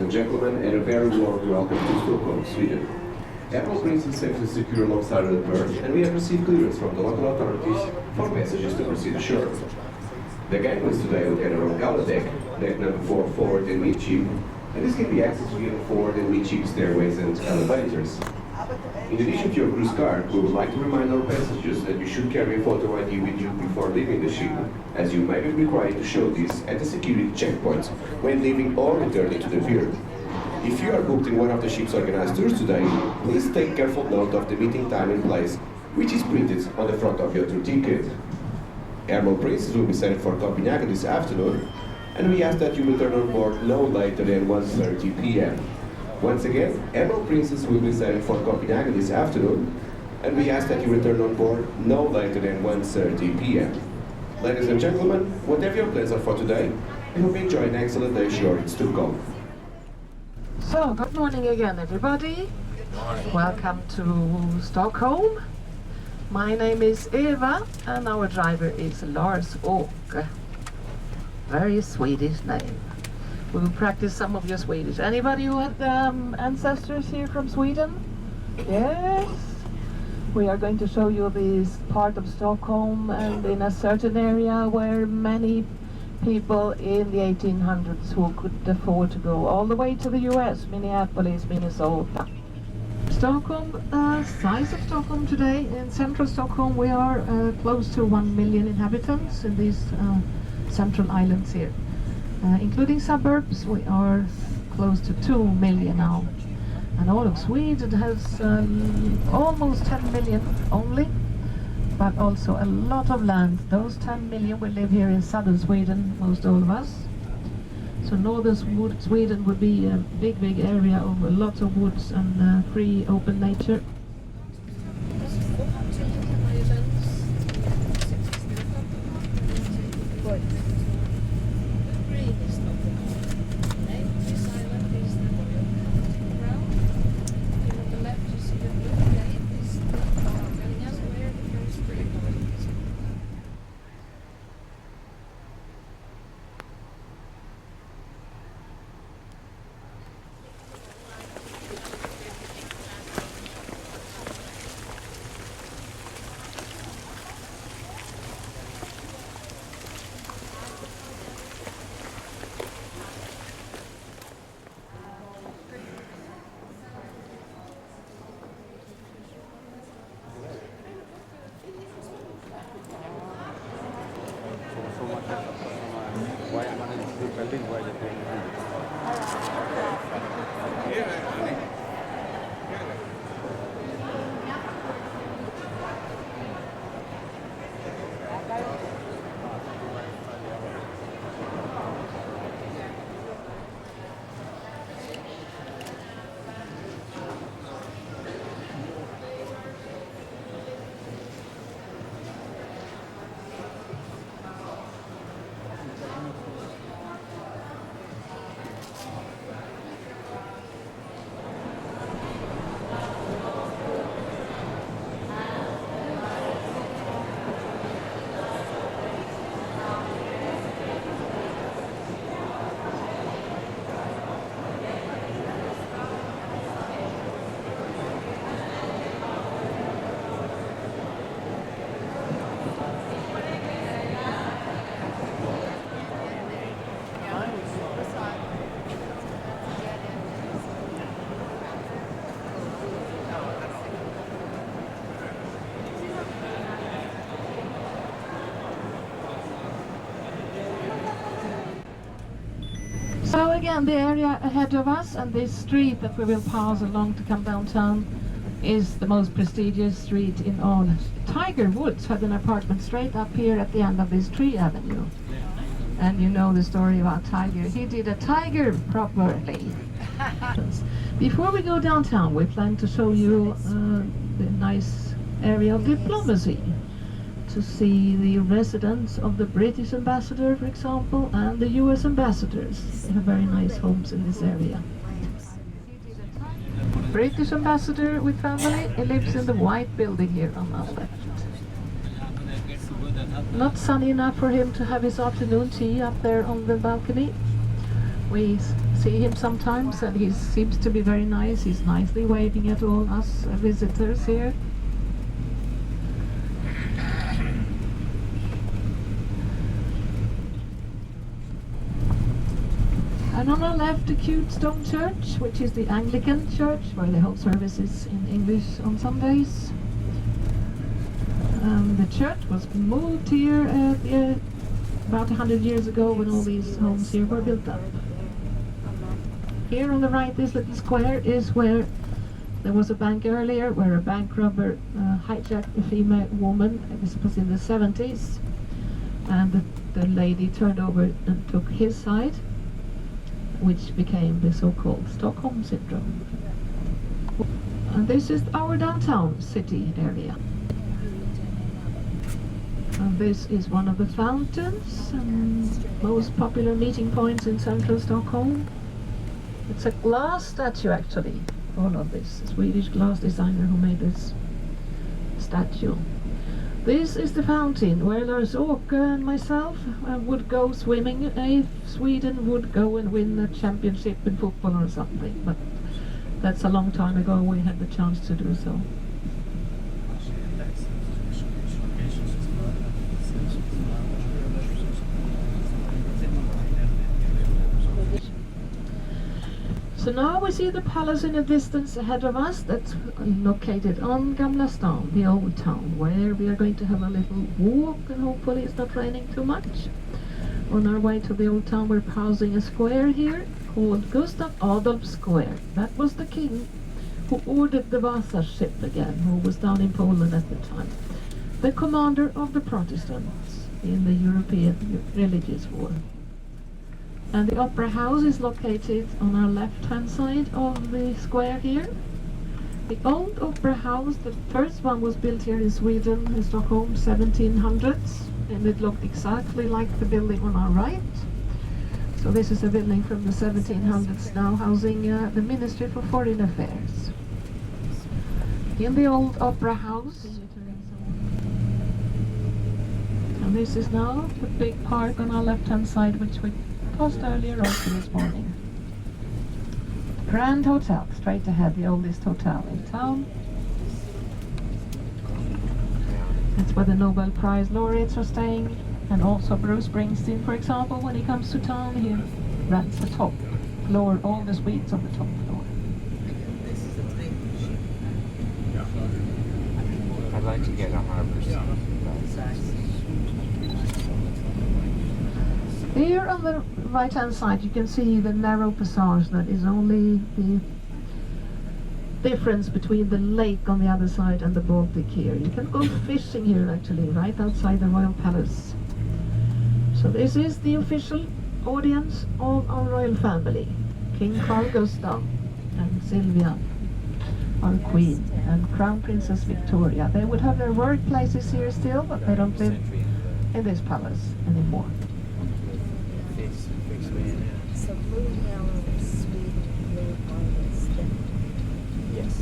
Gentlemen, and a very warm welcome to Stockholm, Sweden. Admiral Prince is safely secure alongside the berth, and we have received clearance from the local authorities for passengers to proceed ashore. The gangways today look at around gala deck number 4 forward and midship, and this can be accessed via the forward and midship stairways and elevators. In addition to your cruise card, we would like to remind our passengers that you should carry a photo ID with you before leaving the ship, as you may be required to show this at the security checkpoints when leaving or returning to the pier. If you are booked in one of the ship's organized tours today, please take careful note of the meeting time and place, which is printed on the front of your tour ticket. Admiral Princess will be sailing for Copenhagen this afternoon, and we ask that you return on board no later than 1:30 p.m. Once again, Admiral Princess will be sailing for Copenhagen this afternoon, and we ask that you return on board no later than 1:30 p.m. Ladies and gentlemen, whatever your plans are for today, we hope you enjoy an excellent day ashore in Stockholm. So, good morning again, everybody. Welcome to Stockholm. My name is Eva, and our driver is Lars-Åke. Very Swedish name. We will practice some of your Swedish. Anybody who had ancestors here from Sweden? Yes. We are going to show you this part of Stockholm, and in a certain area where many people in the 1800s who could afford to go all the way to the US, Minneapolis, Minnesota. Stockholm, size of Stockholm today, in central Stockholm we are close to 1 million inhabitants in these central islands here. Including suburbs, we are close to 2 million now. And all of Sweden has almost 10 million only, but also a lot of land. Those 10 million will live here in southern Sweden, most all of us. So northern Sweden would be a big area of lots of woods and free, open nature. So again, the area ahead of us and this street that we will pass along to come downtown is the most prestigious street in all. Tiger Woods had an apartment straight up here at the end of this tree avenue. And you know the story about Tiger. He did a tiger properly. Before we go downtown, we plan to show you the nice area of diplomacy. to see the residence of the British ambassador, for example, and the US ambassadors. They have very nice homes in this area. British ambassador with family, he lives in the white building here on our left. Not sunny enough for him to have his afternoon tea up there on the balcony. We see him sometimes and he seems to be very nice. He's nicely waving at all us visitors here. And on our left, a cute stone church, which is the Anglican church, where they hold services in English on Sundays. The church was moved here about 100 years ago when all these homes here were built up. Here on the right, this little square is where there was a bank earlier, where a bank robber hijacked a female woman. This was in the 70s. And the lady turned over and took his side, which became the so-called Stockholm syndrome. And this is our downtown city area. And this is one of the fountains and most popular meeting points in central Stockholm. It's a glass statue actually, all of this. A Swedish glass designer who made this statue. This is the fountain where Lars-Åke and myself would go swimming if Sweden would go and win a championship in football or something. But that's a long time ago we had the chance to do so. So now we see the palace in the distance ahead of us, that's located on Gamla Stan, the old town, where we are going to have a little walk and hopefully it's not raining too much. On our way to the old town we're passing a square here called Gustav Adolf Square. That was the king who ordered the Vasa ship again, who was down in Poland at the time. The commander of the Protestants in the European religious war. And the Opera House is located on our left-hand side of the square here. The old Opera House, the first one was built here in Sweden, in Stockholm, 1700s, and it looked exactly like the building on our right. So this is a building from the 1700s now, housing the Ministry for Foreign Affairs. In the old Opera House, and this is now the big park on our left-hand side, which we passed earlier also this morning. Grand Hotel, straight ahead, the oldest hotel in town. That's where the Nobel Prize laureates are staying, and also Bruce Springsteen, for example, when he comes to town, he rents the top floor, all the suites on the top floor. I'd like to get 100%. Here on the right-hand side you can see the narrow passage that is only the difference between the lake on the other side and the Baltic here. You can go fishing here actually, right outside the Royal Palace. So this is the official audience of our royal family. King Carl Gustaf and Sylvia, our Queen, and Crown Princess Victoria. They would have their workplaces here still, but they don't live in this palace anymore. So blue and yellow is Sweden, blue harvest. Yes.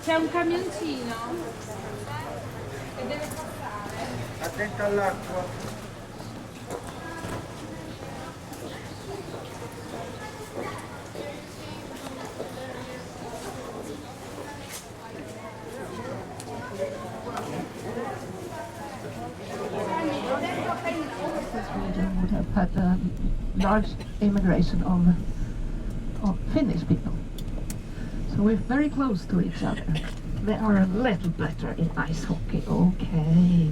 C'è un camioncino che deve passare. Attento all'acqua. Sweden would have had a large immigration of Finnish people. So we're very close to each other. They are a little better in ice hockey, okay.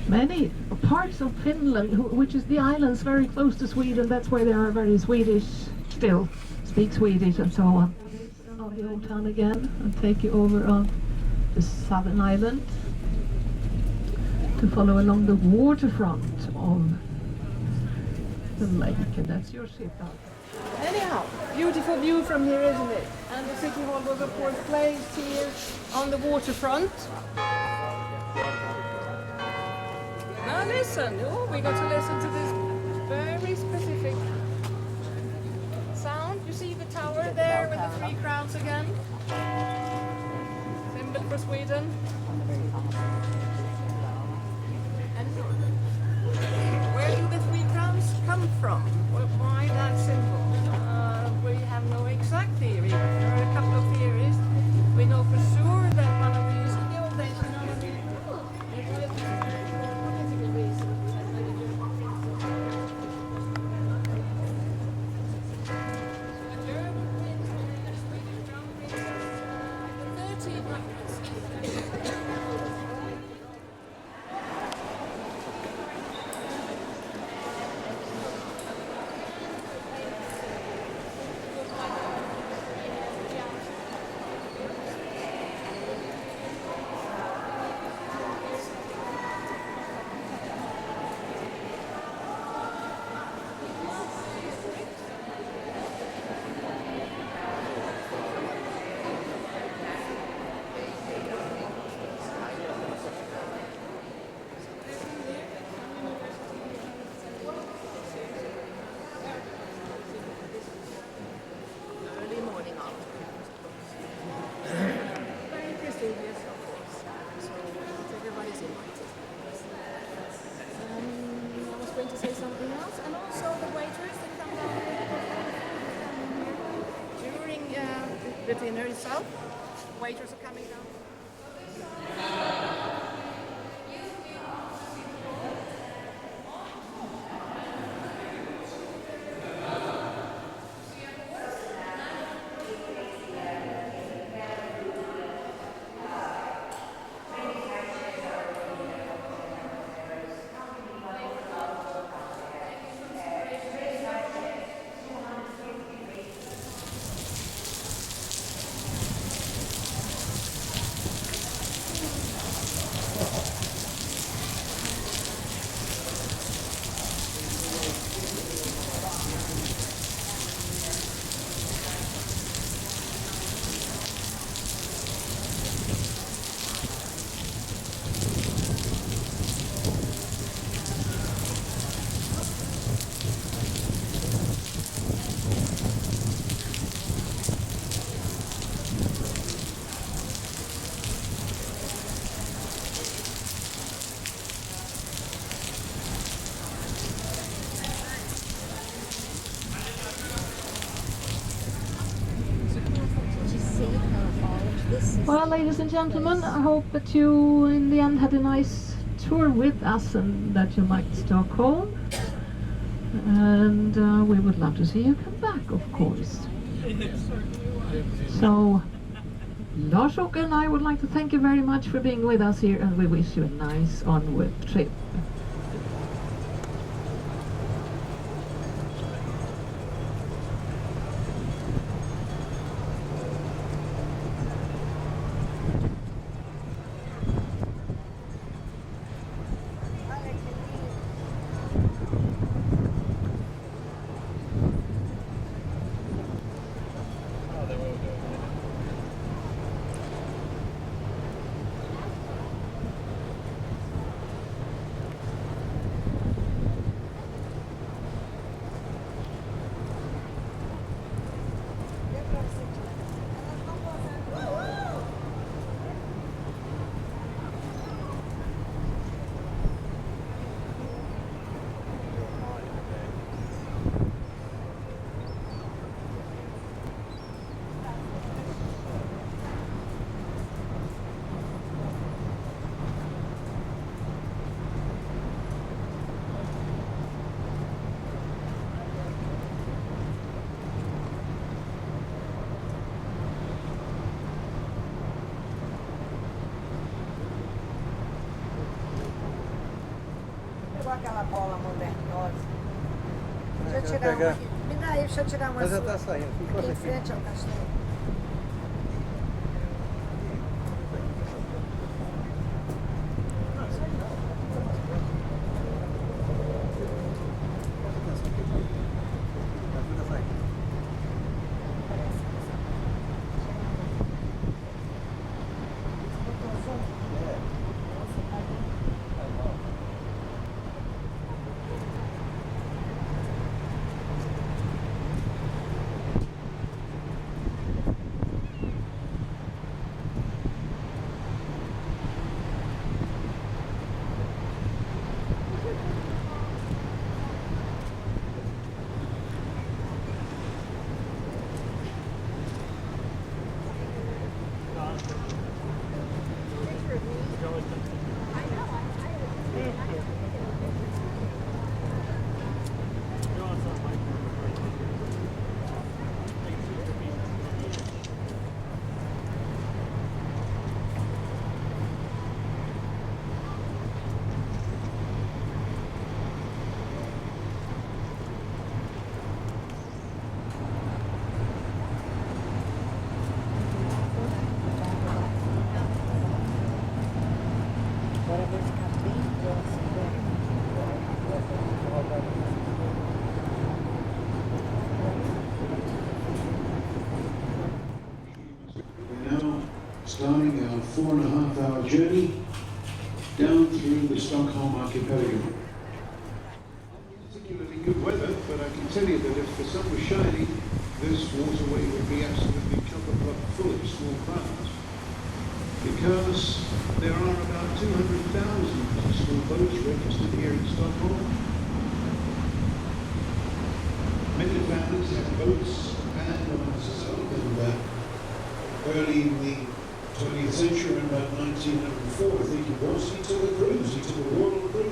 Many parts of Finland, which is the islands very close to Sweden, that's where they are very Swedish still, speak Swedish and so on. Of the old town again, and take you over on the southern island to follow along the waterfront of the lake, and that's your ship out. Anyhow, beautiful view from here, isn't it? And the city hall was of course placed here on the waterfront. Now listen, we got to listen to this very specific sound. You see the tower there with the 3 crowns again? Symbol for Sweden. And where do the 3 crowns come from? Why that symbol? We have no exact theory. There are a couple of theories. We know for sure that one of these in the old days, you know, political reasons. The German prince and the Swedish crown prince, the 1300s. The dinner itself. Waiters are coming down. Well, ladies and gentlemen, I hope that you in the end had a nice tour with us and that you liked Stockholm. And we would love to see you come back, of course. So, Lars-Åke and I would like to thank you very much for being with us here, and we wish you a nice onward trip. aquela bola modernosa. Deixa eu tirar uma aqui. Me dá aí, deixa eu tirar uma Mas já sua. está saindo. Aqui em frente ao castelo. Agora vai ficar bem próximo, né? We're now starting our 4.5-hour journey down through the Stockholm archipelago. Particularly good weather, but I can tell you that if the sun was shining, this waterway would be absolutely chock-a-block full of small crowds. Because there are about 200,000 small boats registered here in Stockholm. Many families have boats and early in the 20th century, in about 1904, I think it was, he took a cruise. He took a royal cruise